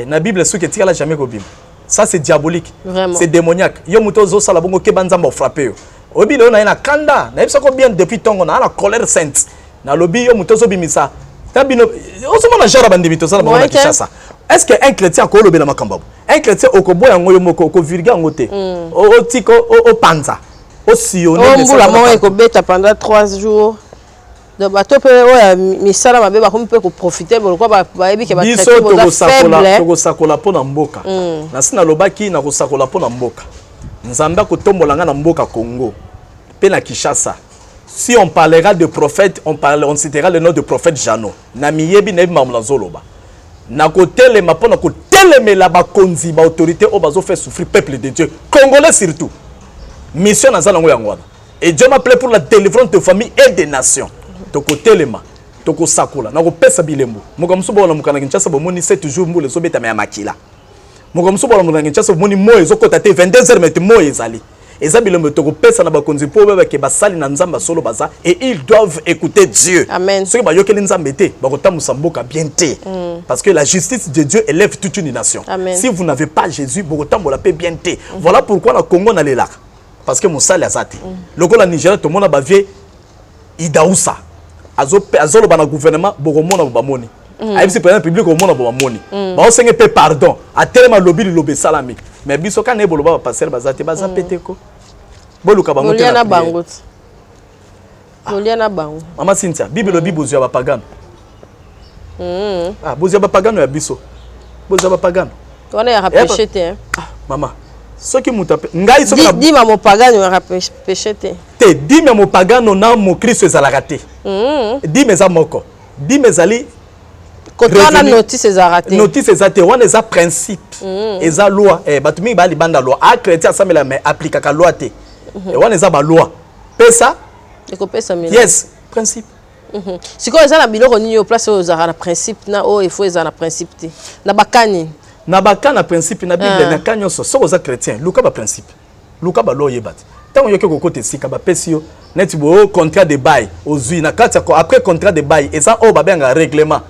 na bible suki tikala jamais ko bima ça c'est diabolique c'est démoniaque yo muto zo sala bongo ke banzamba frapper yo obi le na kanda na yebisa ko bien depuis tongo na la colère sainte na lobi yo muto zo bimisa tabino osoma na jara bandi mito sala bongo na Kinshasa est-ce que un chrétien ko lobela makamba un chrétien okoboya ngoyo moko ko virga ngote o tiko o panza au sillonner la mort est bête pendant 3 jours de bateau peut misala mabe ba comme peut profiter pourquoi ba yebi ke ba traiter bo faible to sakola pona mboka na sina lobaki na ko sakola pona mboka nzamba ko tombola nga na mboka Congo pe na Kinshasa si on parlera de prophète on citera le nom de prophète Jano na miyebi na mamla zoloba na ko telema pona ko telemela ba konzi ba autorité o bazo faire souffrir peuple de Dieu congolais surtout mission na zala ngoya ngwana et Dieu m'a appelé pour la délivrance de famille et des nations toko telema toko sakola na ko pesa bilembo muko msubo na mukana Kinshasa bomoni 7 jours mbule so beta ya makila muko msubo na mukana Kinshasa bomoni moyo zo kota te 22h met moyo ezali eza bilembo toko pesa na bakonzi po beba ke basali na nzamba solo baza et ils doivent écouter Dieu amen ceux qui ba yokeli nzambe te ba kotamusa mboka bien te parce que la justice de Dieu élève toute une nation amen. Si vous n'avez pas Jésus ba kotambola pe bien te voilà pourquoi na Congo na lelaka parce que mosali azate loko la Nigeria to mona ba vie idausa azolo bana gouvernement bokomona bomoni ayebisi président public omona bomoni ba osenge pe pardon atelema lobi lobe salami mais biso kana eboloba ba passer bazate baza peteko boluka bango te na bango Loliana bango mama Cynthia bible lobi bozu ya ba pagano bozu ya ba pagano ya biso bozu ya ba pagano wana ya péché te mama soki muta ngai soki dima mo pagano ya péché te dima mo pagano na mo Kristo ezalaka te dima eza moko dima ezali kotana notice ezarate notice ezate wana eza principe eza loi bato mingi bali banda loi a chrétien asamela mais appliquaka loi te wana eza ba loi pesa ekopesa mina yes principe sikoyo eza na biloko nini yo place oyo ozalaka na principe na oyo ifo eza na principe te na bakani na bakana principe na bible na ka nyonso soko oza chrétien luka ba principe luka ba loi yeba te ntango yoki kokota esika bapesi yo neti bo contrat de bail ozwi na kati après contrat de bail eza oyo babengaka règlement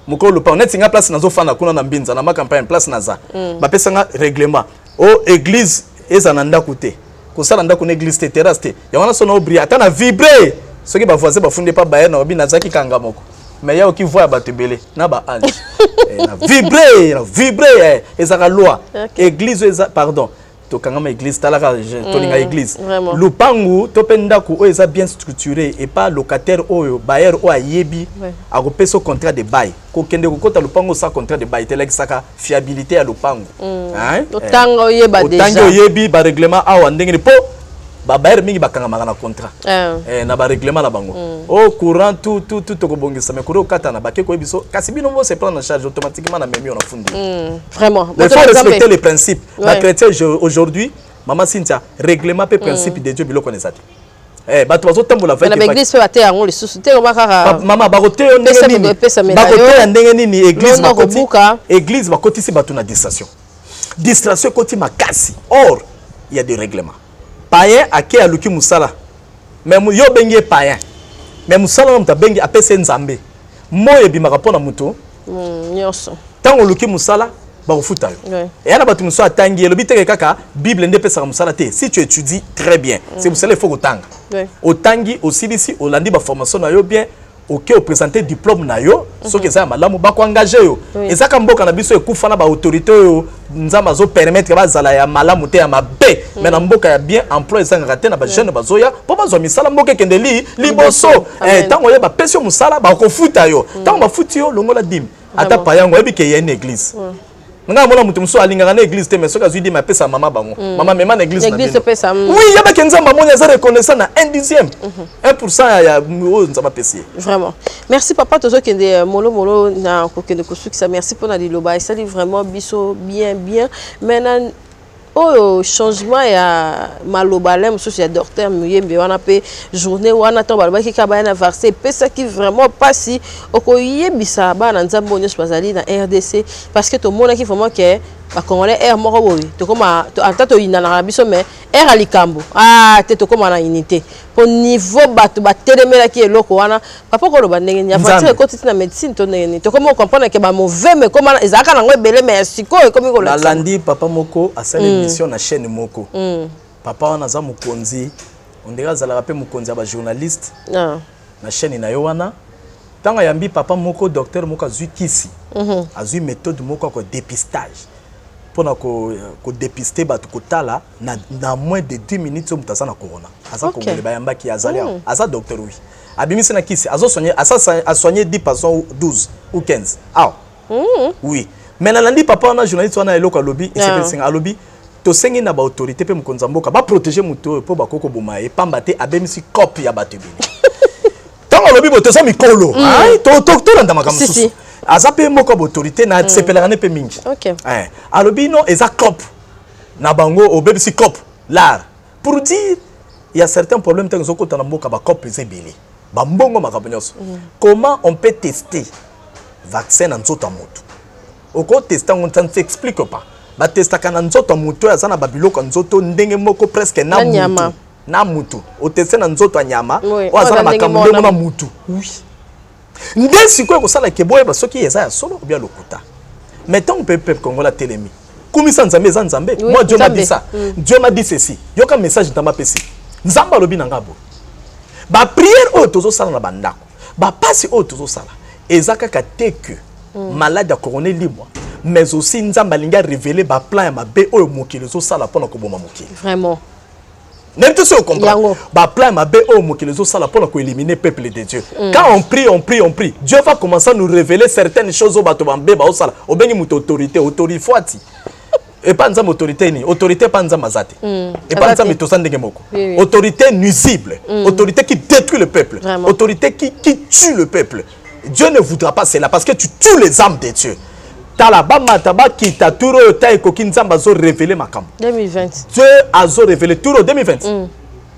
mokolo pa neti nga place nazofanda kuna na mbinza na ma campagne place naza bapesanga règlement o église eza na ndako te kosala ndako na église te terrasse te ya wana sona obri ata na vibrer soki bavoisin bafunde pa baye na babi nazaki kanga moko mais ya oki voya bato ebele na ba ange na vibrer ezaka loi église eza pardon to kangama église talaka tolinga église vraiment. lupangu to penda ko o eza bien structuré et pas locataire oyo bailleur o ayebi a repeso contrat de bail ko kende ko kota lupangu sa contrat de bail telek saka fiabilité à lupangu hein otango yeba déjà otango yebi ba règlement awa ndenge po ba bailleur mingi bakanga na contrat na ba règlement la bango au courant tout to ko bongisa mais ko kata na bake ko biso kasi bino bo se prendre en charge automatiquement na memi on a fundi vraiment il faut respecter les principes la chrétien aujourd'hui maman Cynthia règlement pe principe de Dieu bilo connaissate bato bazo tambola fait na église pe baté yango lisusu te kaka mama bakote ndenge nini église bakoti église bakotisi bato na distraction koti makasi or il y a des règlements païen ake aluki musala même yo bengi païen mais musala mta bengi apese nzambe moye bimaka pona muto nyonso tango luki musala ba kofuta yo et yana batu muso atangi elobi te kaka bible nde pesa musala te si tu étudies très bien c'est pour cela il faut otanga otangi osilisi olandi ba formation na yo bien OK présenter diplôme na yo soki ça malamu ba ko engager yo ezaka mboka na biso ekufa na ba autorité yo nzamba zo permettre ba zala ya malamu te ya mabe mais na mboka ya bien emploi ezanga raté na ba jeune bazoya po bazo misala mboka kende liboso tango ye ba pesio musala ba ko futa yo tango ba futi yo longola dim ata pa yango ebi ke ya une église nga mona mutu muso alinga na église te mais soka zui di ma pesa mama bango mama mema na église na église pesa oui ya ba kenzamba monya za reconnaissant na 1/10 1% ya nzamba pesi vraiment merci papa tozo kende molo na ko kende ko sukisa merci pour na liloba ça dit vraiment biso bien maintenant oh changement ya maloba lem so ya docteur Muyembe wana pe journée wana to baloba ki ka ba na verser pesa ki vraiment pas si okoyebisa ba na nzambo nyos bazali na RDC parce que to mona ki vraiment que ba congolais air moko boyi to koma to atato ina na biso mais air alikambo te to koma na unité pour niveau bato ba telemela ki eloko wana papa ko loba ndenge nya fatire ko titi na médecine to ndenge to koma comprendre que ba mauvais mais koma ezaka na ngo ebele mais siko e komi ko la landi papa moko asala émission na chaîne moko papa wana za mukonzi ondeka zala pe mukonzi ba journaliste na chaîne na yo wana tanga yambi papa moko docteur moko azui kisi azui méthode moko ko dépistage pour ko dépister bato kotala na moins de 10 minutes au mutasa na corona asa ko le bayamba ki azali asa docteur oui abimisi na kisi azo soigner a soigner 10 personnes 12 ou 15 oui mais na landi papa na journaliste wana eloko lobby et c'est singa lobby to sengi na ba autorité pe mukonza mboka ba protéger muto po ba koko boma e pamba te abemisi copie ya bato bini tango lobby boto sa mikolo to landa makamsusu azape moko autorité na sepelana pe mingi alobi non eza cop na bango obebisi cop là pour dire il y a certains problèmes que zoko tana mboka ba cop ezebeli ba mbongo makabonyoso comment on peut tester vaccin na nzoto moto oko tester on ne s'explique pas ba tester kana nzoto moto azana ba biloko nzoto ndenge moko presque na mutu o tester na nzoto nyama o azana makambo na mutu oui ndé siko ko sala ke boye ba soki eza ya solo bien lokuta mettons peuple congolais telemi kumisa nzambe za nzambe moi Dieu m'a dit ça Dieu m'a dit ceci yoka message dans ma pesi nzamba lobi na ngabo ba prière o tozo sala na bandako ba pasi o tozo sala ezaka ka te que malade ya corona libre mais aussi nzamba linga révéler ba plan ya mabe o mokili zo sala pona ko boma mokili vraiment. Même tout ce qu'on comprend. Bah plan ma bé au mot que les autres ça pour éliminer le peuple de Dieu. Quand on prie, Dieu va commencer à nous révéler certaines choses au bateau bambé bah au sala. Au béni mut autorité foati. Et pas nzam autorité ni autorité pas nzam mazate. Et pas nzam metosan de gemoko. Autorité nuisible, autorité qui détruit le peuple, autorité qui tue le peuple. Dieu ne voudra pas cela parce que tu tues les âmes de Dieu. Talabama taba kita turo taï kokinzamba zo révélé makam 2020 Dieu a zo révélé turo 2020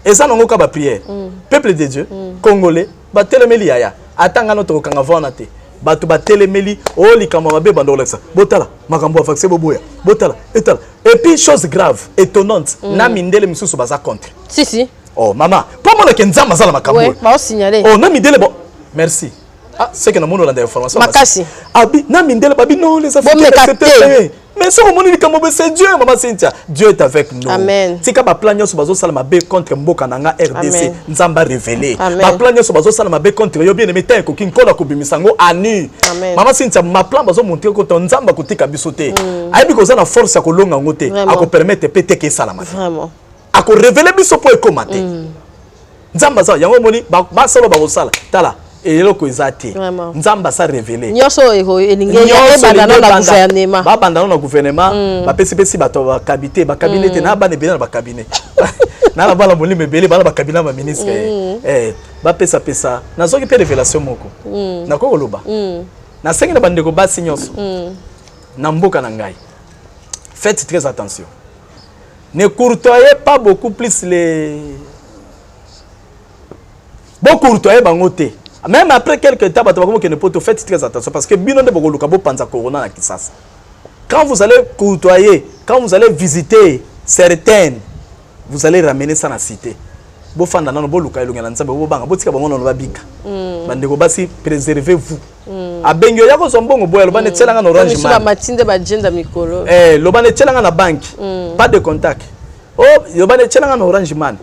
et ça n'ongo ka ba prière peuple de Dieu congolais ba telemeli yaya atanga notre kanga vonate ba tu ba telemeli o likama ba be bando lexa botala makambo vaccin boboya botala etala et puis chose grave étonnante na mindele misusu baza contre si oh maman pour moi que nzamba za la makambo ouais ba signaler oh na mindele bon merci. Ah, c'est que nous avons des informations. Makasi. Abi, na mindele babi non les Africains acceptent. Mais si on dit que c'est Dieu, maman Cynthia, Dieu est avec nous. Amen. Si ka plan nyoso bazo sala mabe contre Mboka nanga RDC, nzamba révélé. Ba plan nyoso bazo sala mabe contre yo bien aimé ko kinkola ko bimisango anu. Maman Cynthia, ma plan bazo monter ko ton nzamba ko tika bisote. Ayebi ko za na force ya ko longa ngote, ako permettre pété ke sala mabe. Vraiment. Ako révéler biso po ekomate. Nzamba za yango moni ba solo ba ko sala. Tala. Et là, Nzamba sa révélé. Nyoso bandana na gouvernement. Ba bandana na gouvernement. Ba pesi ba to cabinet, ba cabinet na ba ne bien ba cabinet. Na la bala moli me belé ba cabinet ma ministre. Ba pesa. Na zoki pe révélation moko. Na ko loba. Na sengi na bandeko ba signoso. Na Mboka na ngai. Faites très attention. Ne courtoyez pas beaucoup plus les beaucoup courtoyez bangote. Même après quelques temps, faites très attention parce que quand vous allez côtoyer, quand vous allez visiter certaines, vous allez ramener ça dans la cité. Préservez-vous. Pas de contact. Oh, Orange Man,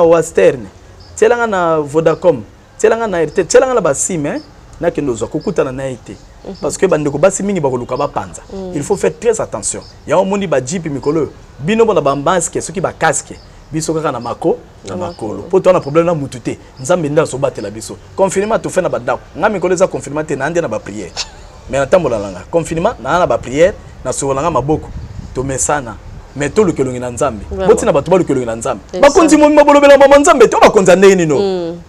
Western, Vodacom. Tselanga na RT, tselanga na basime na kendozo kokutana na été parce que bandeko basi mingi bakoluka ba panza. Il faut faire très attention. Ya omoni ba jipi mikolo, bino bona ba masque, soki ba casque, biso kaka na mako na makolo. Po to na problème na mutute, nzambe nda so batela biso. Confinement to fait na badako. Nga mikolo za confinement te na ndia na ba prière. Mais na tambola langa. Confinement na ba prière, na so langa maboko. To mesana. Mais tout le kelongi na nzambe botina bato ba le kelongi na nzambe bakonzi mo bolobela mama nzambe to bakonza neni no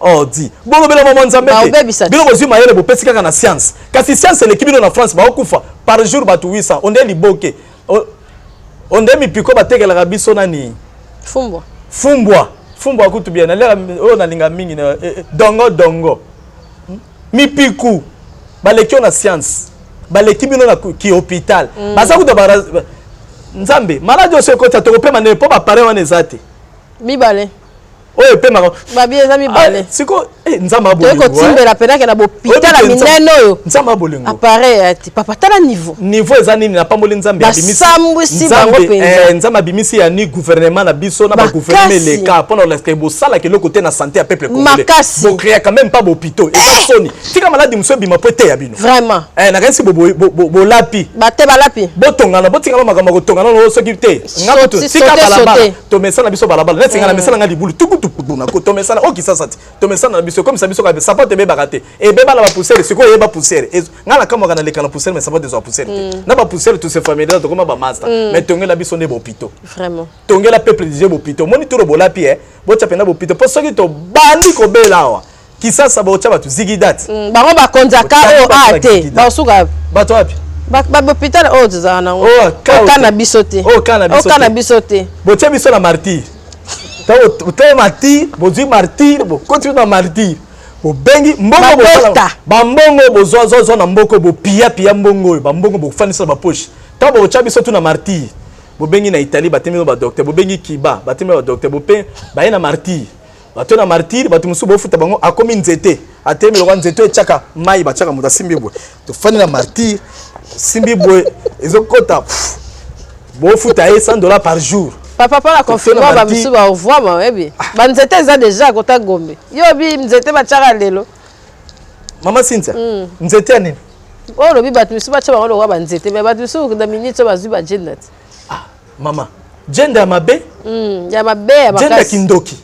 oh di bolobela mama nzambe te bino bozwi mayele bo pesi kaka na science kasi science l'équipe na France ba okufa par jour bato 800 on est liboke on est mi piko batekela biso nani fumbwa kutu bien na na linga mingi na dongo mi piku ba lekio na science ba l'équipe na ki hôpital baza kutu Nzambe, malade aussi quand tu as te mané pour parler on ezate. Mibale. Oye pe mako. Babi eza mibale. Siko nzamba bolingo. Toko timbela pena ke na bopita la mineno yo. Nzamba bolingo. Appareil ati papa tala niveau. Niveau eza nini na pamboli nzambe abimisi. Basambwisi bango penza. Nzamba abimisi ya ni gouvernement na biso na ba gouvernement les cas pendant le bo sala ke le côté na santé à peuple congolais. Bo créer quand même pas hôpitaux. Et soni. Tika malade mso bima pote ya bino. Vraiment. Na kansi bo lapi. Bate balapi. Botonga na botinga makambo ko tonga no soki te. Ngato tika balabala. To mesana biso balabala. Na tinga na mesana ngadi bulu tukutu na ko to mesana o kisasa ti. To mesana biso comme ça biso ka sapate be bakate. E be bala ba poussière siko e ba poussière. Ngala kama kana leka na poussière mais sapate zo poussière te. Na ba poussière tout se familier to comme ba master. Mais tongela biso ne bo pito. Vraiment. Tongela peuple disait bo pito. Moni to bo lapi bo tapena bo pito. Po soki to bandi ko belawa. Kisasa ba otaba tu zigidat. Bango ba konzaka o ate. Ba suka bato wapi? Ba hôpital o zana. Oh, kana bisote. Oh, kana bisote. O kana bisote. Bo tia biso na martyr. Te martyr, bo zi martyr, bo continue na martyr. Bo bengi mbongo bo sala. Ba mbongo bo zo na mboko bo pia mbongo, ba mbongo bo fanisa ba poche. Ta bo tia biso tu na martyr. Bo bengi na Italie batemi ba docteur, bo bengi Kiba, batemi ba docteur, bo pe ba na martyr. Bato na martyr, bato musu bo futa bango akomi nzete. Atemi lo nzete echaka mai ba chaka muta simbi bo. To fani na martyr. Simbi boy, ils ont kota. Bon foot à $100 par jour. Papa la confirmation ba biso ba revoir ma webi. Ba nzete za déjà kota gombe. Yo bi nzete ba chaka lelo. Mama Cynthia. Nzete ani? Oh lobi ba biso ba chaka lo ba nzete mais ba biso da minute ba zu ba jendat. Ah, mama. Jenda mabe? Ya mabe ya makasi. Jenda kindoki.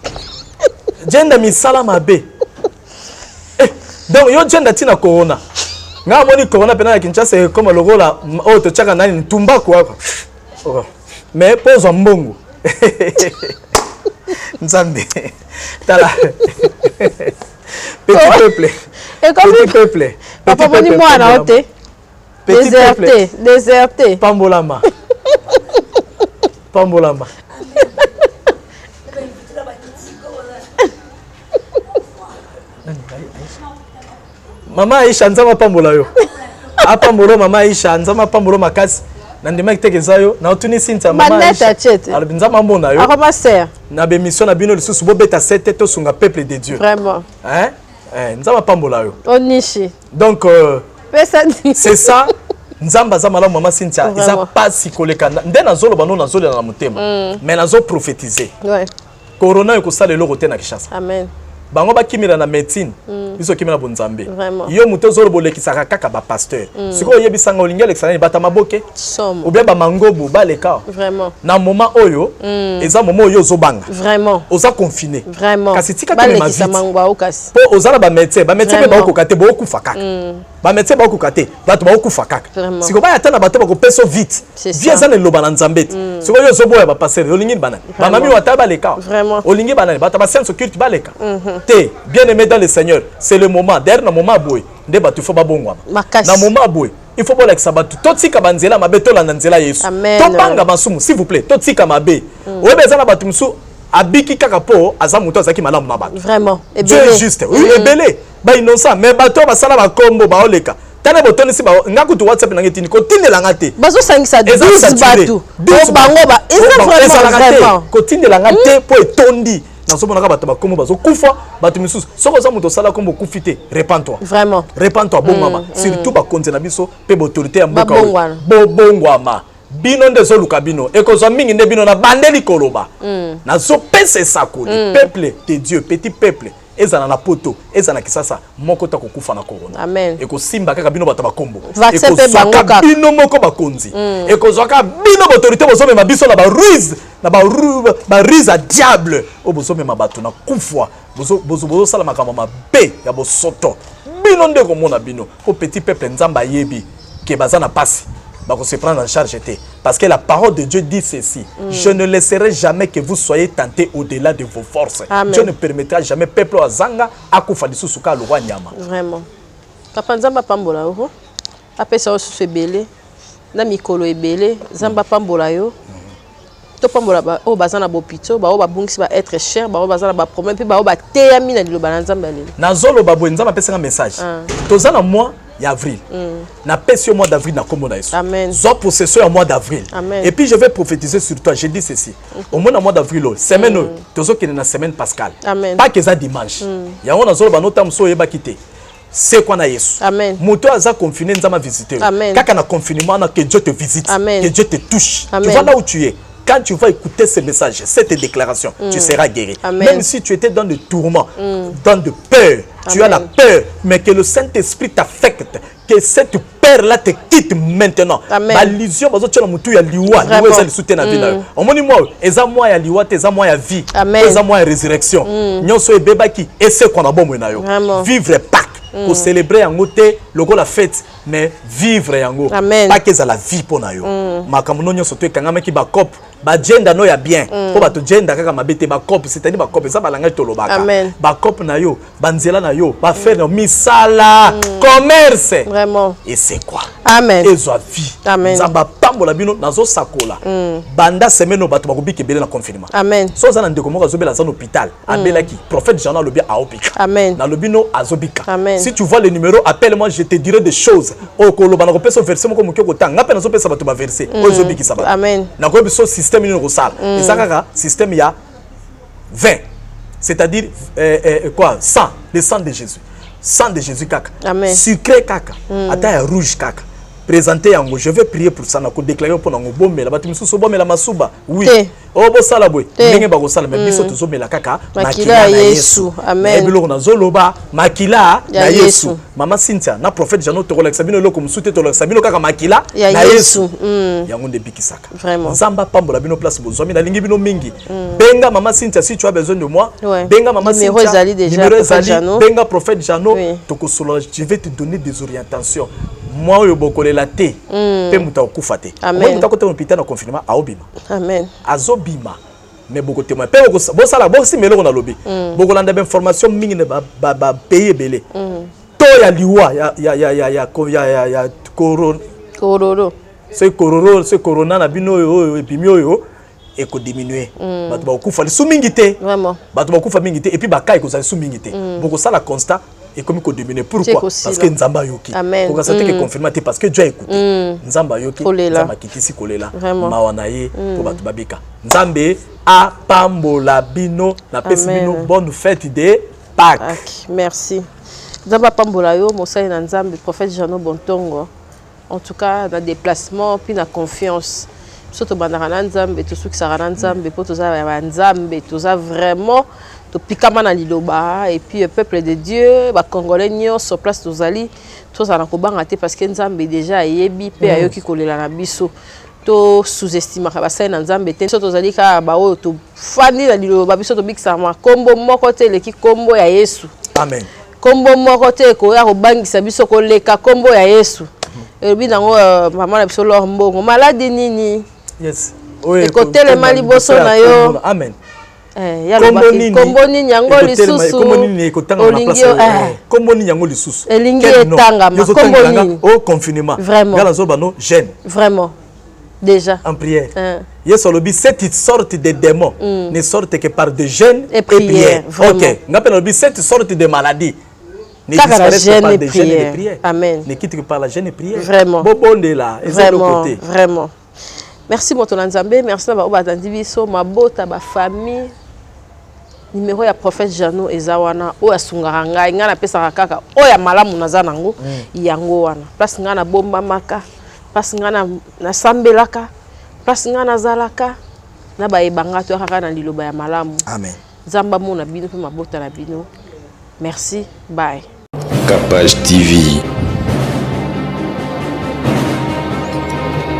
Jenda misala mabe. Donc yo jenda tina corona. Nga moni corona pena Kinshasa comme logola o to chaka nani tumbaku hapa. Mais pose mbongo. Nzambe. Tala. Petit peuple. Petit peuple. Papa moni mwana ote. Déserté. Pambolama. Pambolama. Mama Aisha nzama pambola yo. Apambolo mama Aisha nzama pambolo makasi. Nandima kiteke yo na otuni Cynthia mama Aisha. Alors nzama mbona yo. Akoma ser. Na be mission na bino lisusu bo beta 7 to sunga peuple de Dieu. Vraiment. Nzama pambola yo. Onishi. Donc c'est ça nzamba za malamu mama Cynthia isa pasi koleka nde nazolo bano nazolo na motema mais nazo prophétiser corona ekosala eloko te na Kinshasa amen bango bakimira na médecine biso kimira bonzambe yo muto zolo bolekisaka kaka ba pasteur siko yebisanga olingi alexandre bata maboke ou bien ba mangobu baleka vraiment na moment oyo eza moment oyo zobanga vraiment oza confiné vraiment kasi tika te ma vie po ozala ba médecin pe ba okukate bo okufa kaka ba médecin ba okukate bato ba okufa kaka siko ba yatana bato ba ko peso vite vie eza le loba na nzambe siko yo zoboya ba pasteur olingi bana ba mami wata baleka olingi bana bata ba sense occulte baleka bien aimé dans le Seigneur, c'est le moment. Derrière le moment, il faut pas bon. Na moment boy, il faut pas l'exabatou. Totsi kabanzela mabe tola nanzela Yesu. Topanga masumu, s'il vous plaît. Totsi kamabe. Oebeza na batumsu abiki kakapo azamuto azaki malamu na bato. Vraiment. Dieu est juste. Oui, ebele. Ba innocent, mais bato basala ba kombo ba oleka. Tane botoni si ba ngakutu WhatsApp na ngetini ko tindela ngate. Bazo sangisa 12 batu. Bango ba eza vraiment. Ko tindela ngate po etondi. Nazomona bato bakomo bazo kufa bato misusu soko za muto sala kombo kufite repends-toi vraiment repends-toi bon mama surtout ba konze na biso pe autorité ya mboka bongwama bino ndezo luka bino ekozwa mingi nde bino na bandeli koloba nazo pesa sakoli peuple de Dieu petit peuple ezana na poto ezana kisasa moko ta kokufa na corona amen ekosimba kaka bino bato bakombo ekozwa bino moko bakonzi ekozwa ka bino autorité bozome mabiso na ba ruse na ba ruse à diable o bozome mabato na kufwa bozo sala makamba mabe ya bosoto bino nde komona bino au petit peuple nzamba yebi ke bazana pasi bako se prendre en charge était parce que la parole de Dieu dit ceci je ne laisserai jamais que vous soyez tentés au-delà de vos forces. Amen. Dieu ne permettra jamais peuple azanga akufa lisusu ka lo nyama vraiment papa nzamba pambola ho apesa osusu ebele na mikolo ebele nzamba pambola yo to pambola ba o bazana bopito ba o babungisi ba être cher ba o bazana ba problème pe ba o ba teyami na liloba na nzamba lelo na zolo babo nzamba pesa message tozana moi et avril. Na pèse au mois d'avril na komona Yesu. Amen. Zo possession au mois d'avril. Et puis je vais prophétiser sur toi. Je dis ceci. Au mois d'avril, semaine tozo qui est na semaine pascale. Amen. Pas que ça dimanche. Ya on a zolo ba notam so yeba kité. C'est quoi na Yesu. Amen. Moto aza confiné nzama visiter. Kaka na confinement na que Dieu te visite, Amen. que Dieu te touche. Amen. Tu vois là où tu es. Quand tu vas écouter ce message, cette déclaration, tu seras guéri. Amen. Même si tu étais dans de tourments, dans de peur, tu as la peur, mais que le Saint-Esprit t'affecte, que cette peur-là te quitte maintenant. L'illusion, tu as mutu ya liwa, liwa ça le soutien na vie. Au moins moi, eza moi ya liwa, eza moi ya vie, eza moi ya résurrection. Nyonso ebebaki, et c'est qu'on a bon monayo. Vivre Pâques. Pour célébrer en côté logo la fête mais vivre yango pas que ça la vie pour nayo makamuno nyo soto ekanga ki ba cop ba gender no ya bien po ba to gender kaka mabete ba cop c'est-à-dire ba cop ça ba langa to lobaka ba cop na yo ba nzela na yo ba faire no misala commerce vraiment et c'est quoi amen ezwa vie nzamba pambola bino nazo sakola banda semaine bato ba kobiki bele na confinement amen so za na ndeko moko azobela za hôpital abelaki prophète Jean lobi a hôpital amen na lobino azobika amen. Si tu vois le numéro, appelle-moi, je te dirai des choses. Oh, koloba na kopesa verset moko moko tanga. Ngapena zo pesa bato ba verset. Ozo biki saba. Amen. Na ko biso système ni rosal. Et ça kaka système ya 20. C'est-à-dire quoi 100, le sang de Jésus. 100 de Jésus kaka. Amen. Sucré kaka. Ata ya rouge kaka. Présenter yango, je vais prier pour ça na ko déclarer pour nango bomela bato misusu bomela masuba. Oui. Oh bo sala boy. Ndenge ba ko sala mais biso to zomela kaka makila ya Yesu. Amen. Ebilo na zoloba makila ya Yesu. Mama Cynthia na prophète Jean to relaxa bino loko musute to relaxa bino kaka makila ya Yesu. Yango nde bikisaka. Vraiment. Nzamba pambola bino place bozomi na lingi bino mingi. Benga Mama Cynthia si tu as besoin de moi. Benga Mama Cynthia. Numéro ezali déjà prophète Jano. Benga prophète Jano to ko solo je vais te donner des orientations. Moi yo bokolela te pe muta okufa te moi muta ko te hôpital na confinement a obima amen azobima mais beaucoup témoin pe bo sala bo si melo na lobi boko landa information mingi ne ba payer belé to ya liwa ya kororo c'est corona na bino yo epimi yo et ko diminuer bato ba okufa su mingi te vraiment bato ba okufa mingi te et puis ba kai ko za su mingi te boko sala constat et comme il diminuer pourquoi parce que nzamba yoki ko ça que confirmer parce que Dieu écoute nzamba yoki nzamba kitisi kolela mawana ye pour batu babika nzambe a pambola bino na pesi bino bonne fête de Pâques. Merci nzamba pambola yo mosali na nzambe prophète Jano Bontongo en tout cas na déplacement puis na confiance surtout bandaka na nzambe to suki sara na nzambe po toza ya nzambe toza vraiment to pikama na liloba et puis peuple de Dieu ba congolais nyonso place tozali toza na kobanga te parce que nzambe déjà yebi pe ayoki kolela na biso to sous-estimaka basali na nzambe te so tozali kaka baoyo tofandi na liloba biso tobikisama kombo moko te eleki kombo ya Yesu. Amen. Kombo moko te koya kobangisa biso koleka kombo ya Yesu. Elobi nango mama na biso lor mbongo maladi nini. Yes. Ekotelema liboso na yo. Amen. Kombo nini yango lisusu. Kombo nini ekotanga na place. Kombo nini yango lisusu. Elingi etangama kombo nini. Au confinement. Vraiment. Ngala zo bano jeune. Vraiment. Déjà. En prière. Yes, olobi cette sorte de démons ne sortent que par de jeûnes et prières. OK. Ngapela olobi cette sorte de maladie ne disparaissent que par des jeûnes et prières. Amen. Ne quitte que par la jeûne et prière. Vraiment. Bobonde là, vraiment, vraiment. Merci moto Nzambe, merci na ba batandi biso mabota ba famille. Numéro ya prophète Jano ezawana o asungara ngai ngana pesa kaka o ya malamu naza nango yango wana. Place ngana bomba maka, place ngana na sambelaka, place ngana zalaka na ba ebanga to kaka na liloba ya malamu. Amen. Zamba mona bino pe mabota na bino. Merci, bye. Capage TV.